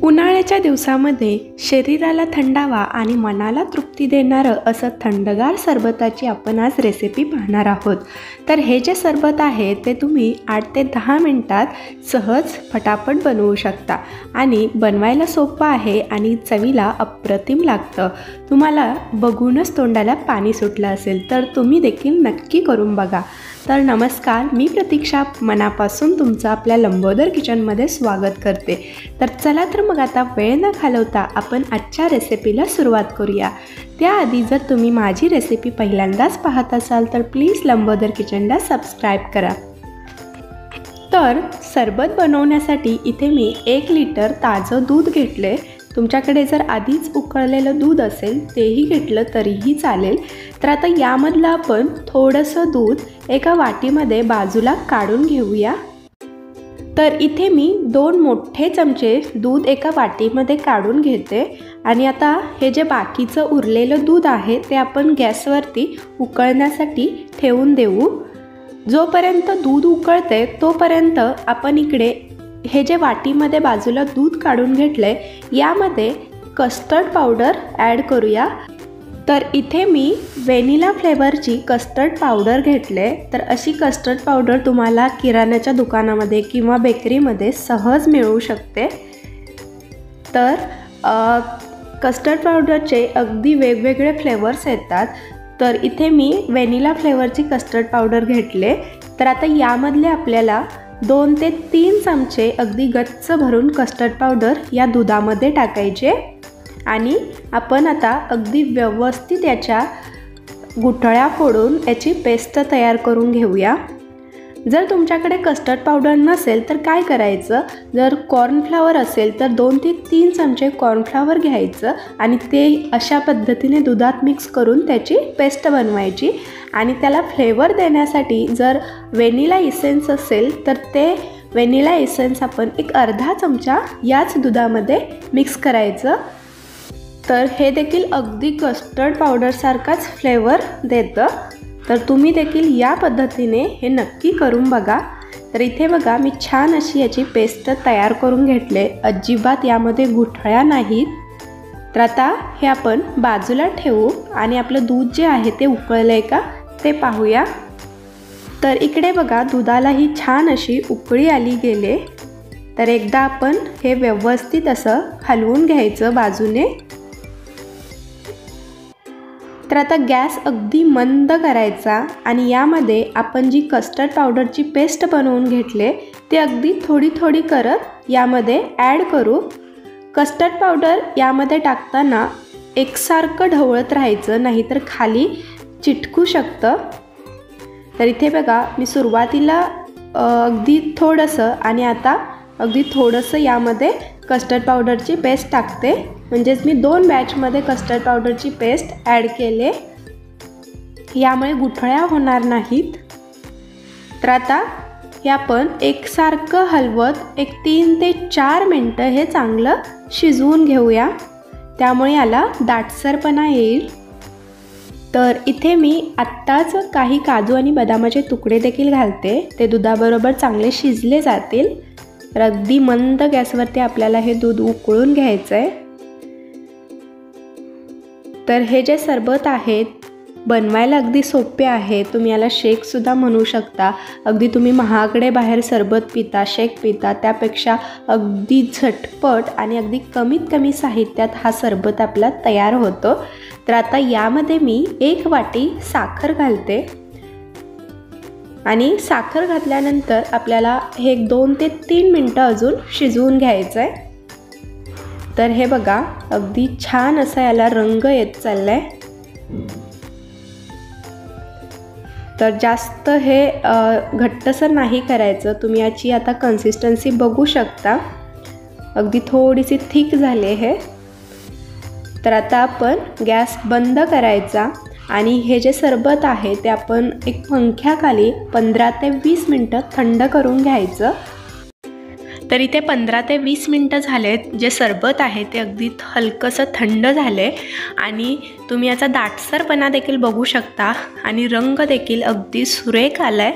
उन्हाळ्याच्या दिवसामध्ये शरीराला थंडावा आणि मनाला तृप्ती देणारं असं थंडगार सरबताची आपण आज रेसिपी पाहणार आहोत। तर हे जे सरबत आहे ते तुम्ही 8 ते 10 मिनिटात सहज फटाफट बनवू शकता आणि बनवायला सोपं आहे आणि चवीला अप्रतिम लागतं। तुम्हाला बघूनच तोंडाला पाणी सुटलं असेल तर तुम्ही देखील नक्की करून बघा। तर नमस्कार, मी प्रतीक्षा मनापासून तुमचं आपल्या लंबोदर किचनमध्ये स्वागत करते। तर चला तर मग आता वेळ न घालवता आपण आजच्या रेसिपीला सुरुवात करूया। त्याआधी जर तुम्ही माझी रेसिपी पहिल्यांदाच पाहत असाल तर प्लीज लंबोदर किचनला सबस्क्राईब करा। तर सरबत बनवण्यासाठी इथे मी 1 लिटर ताजं दूध घेतले। तुमच्याकडे जर आधीच उकळलेलं दूध असेल तेही घेतलं तरीही चालेल। तर आता यामधलं आपण थोडंसं दूध एका वाटीमध्ये बाजूला काढून घेऊया। तर इथे मी 2 मोठे चमचे दूध एका वाटीमध्ये काढून घेते आणि आता हे जे बाकीचं उरलेलं दूध आहे ते आपण गॅसवरती उकळण्यासाठी ठेवून देऊ। जोपर्यंत दूध उकळते तोपर्यंत आपण इकडे हे जे वाटीमध्ये बाजूला दूध काढून घेतले यामध्ये कस्टर्ड पावडर ॲड करूया। तर इथे मी व्हॅनिला फ्लेवरची कस्टर्ड पावडर घेतले। तर अशी कस्टर्ड पावडर तुम्हाला किराण्याच्या दुकानामध्ये किंवा बेकरीमध्ये सहज मिळू शकते। तर कस्टर्ड पावडरचे अगदी वेगवेगळे फ्लेवर्स येतात। तर इथे मी व्हॅनिला फ्लेवरची कस्टर्ड पावडर घेतले। तर आता यामधले आपल्याला 2 ते 3 चमचे अगदी गच्च भरून कस्टर्ड पावडर या दुधामध्ये टाकायचे आणि आपण आता अगदी व्यवस्थित याच्या गुठळ्या फोडून याची पेस्ट तयार करून घेऊया। जर तुमच्याकडे कस्टर्ड पावडर नसेल तर काय करायचं, जर कॉर्नफ्लॉवर असेल तर 2 ते 3 चमचे कॉर्नफ्लॉवर घ्यायचं आणि ते अशा पद्धतीने दुधात मिक्स करून त्याची पेस्ट बनवायची आणि त्याला फ्लेवर देण्यासाठी जर व्हॅनिला इसेन्स असेल तर ते व्हॅनिला इसेन्स आपण एक अर्धा चमचा याच दुधामध्ये मिक्स करायचं। तर हे देखील अगदी कस्टर्ड पावडरसारखाच फ्लेवर देतं। तर तुम्ही देखील या पद्धतीने हे नक्की करून बघा। तर इथे बघा मी छान अशी याची पेस्ट तयार करून घेतले, अजिबात यामध्ये गुठळ्या नाहीत। तर आता हे आपण बाजूला ठेवू आणि आपलं दूध जे आहे ते उकळलंय का ते पाहूया। तर इकडे बघा दुधालाही छान अशी उकळी आली गेले। तर एकदा आपण हे व्यवस्थित असं हलवून घ्यायचं बाजूने। तर आता गॅस अगदी मंद करायचा आणि यामध्ये आपण जी कस्टर्ड पावडरची पेस्ट बनवून घेतले ते अगदी थोडी थोडी करत यामध्ये ॲड करू। कस्टर्ड पावडर यामध्ये टाकताना एकसारखं ढवळत राहायचं, नाहीतर खाली चिटकू शकतं। तर इथे बघा मी सुरुवातीला अगदी थोडंसं आणि आता अगदी थोडंसं यामध्ये कस्टर्ड पावडरची पेस्ट टाकते, म्हणजेच मी 2 बॅचमध्ये कस्टर्ड पावडरची पेस्ट ॲड केले, यामुळे गुठळ्या होणार नाहीत। तर आता हे आपण एकसारखं हलवत 3 ते 4 मिनटं हे चांगलं शिजवून घेऊया, त्यामुळे याला दाटसरपणा येईल। तर इथे मी आत्ताच काही काजू आणि बदामाचे तुकडे देखील घालते, ते दुधाबरोबर चांगले शिजले जातील। तर अगदी मंद गॅसवरती आपल्याला हे दूध उकळून घ्यायचं आहे। तर हे जे सरबत आहेत बनवायला अगदी सोपे आहे, तुम्ही याला शेकसुद्धा म्हणू शकता। अगदी तुम्ही महागडे बाहेर सरबत पिता, शेक पिता त्यापेक्षा अगदी झटपट आणि अगदी कमीत कमी साहित्यात हा सरबत आपला तयार होतो। तर आता यामध्ये मी 1 वाटी साखर घालते आणि साखर घातल्यानंतर आपल्याला हे 2 ते 3 मिनटं अजून शिजवून घ्यायचं आहे। तर हे बघा अगदी छान असा याला रंग येत चाललाय। तर जास्त हे घट्टसर नाही करायचं, तुम्ही याची आता कन्सिस्टन्सी बघू शकता, अगदी थोडीशी थिक झाली आहे। तर आता आपण गॅस बंद करायचा आणि हे जे सरबत आहे ते आपण एक पंख्याखाली 15 ते 20 मिनटं थंड करून घ्यायचं। तर इथे 15 ते 20 मिनटं झालेत, जे सरबत आहे ते अगदी हलकंसं थंड झाले आणि तुम्ही याचा दाटसरपणा देखील बघू शकता आणि रंग देखील अगदी सुरेख आलाय।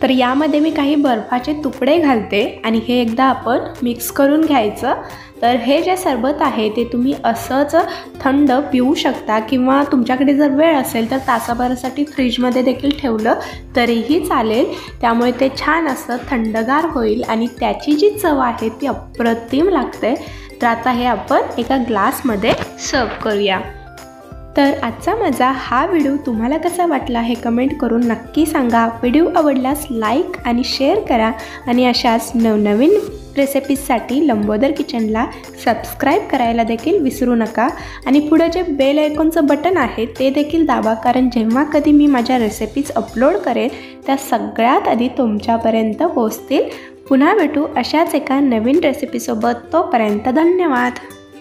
तर यामध्ये मी काही बर्फाचे तुकडे घालते आणि हे एकदा आपण मिक्स करून घ्यायचं। तर हे जे सरबत आहे ते तुम्ही असंच थंड पिऊ शकता किंवा तुमच्याकडे जर वेळ असेल तर तासाभरासाठी फ्रीजमध्ये देखील ठेवलं तरीही चालेल। त्यामुळे ते छान असं थंडगार होईल आणि त्याची जी चव आहे ती अप्रतिम लागते। तर आता हे आपण एका ग्लासमध्ये सर्व करूया। तर आजचा माझा हा व्हिडिओ तुम्हाला कसा वाटला हे कमेंट करून नक्की सांगा। व्हिडिओ आवडल्यास लाईक आणि शेअर करा आणि अशाच नवनवीन रेसिपीजसाठी लंबोदर किचनला सबस्क्राईब करायला देखील विसरू नका आणि पुढे जे बेल आयकॉनचं बटन आहे ते देखील दाबा, कारण जेव्हा कधी मी माझ्या रेसिपीज अपलोड करेन त्या सगळ्यात आधी तुमच्यापर्यंत पोहोचतील। पुन्हा भेटू अशाच एका नवीन रेसिपीसोबत, तोपर्यंत धन्यवाद।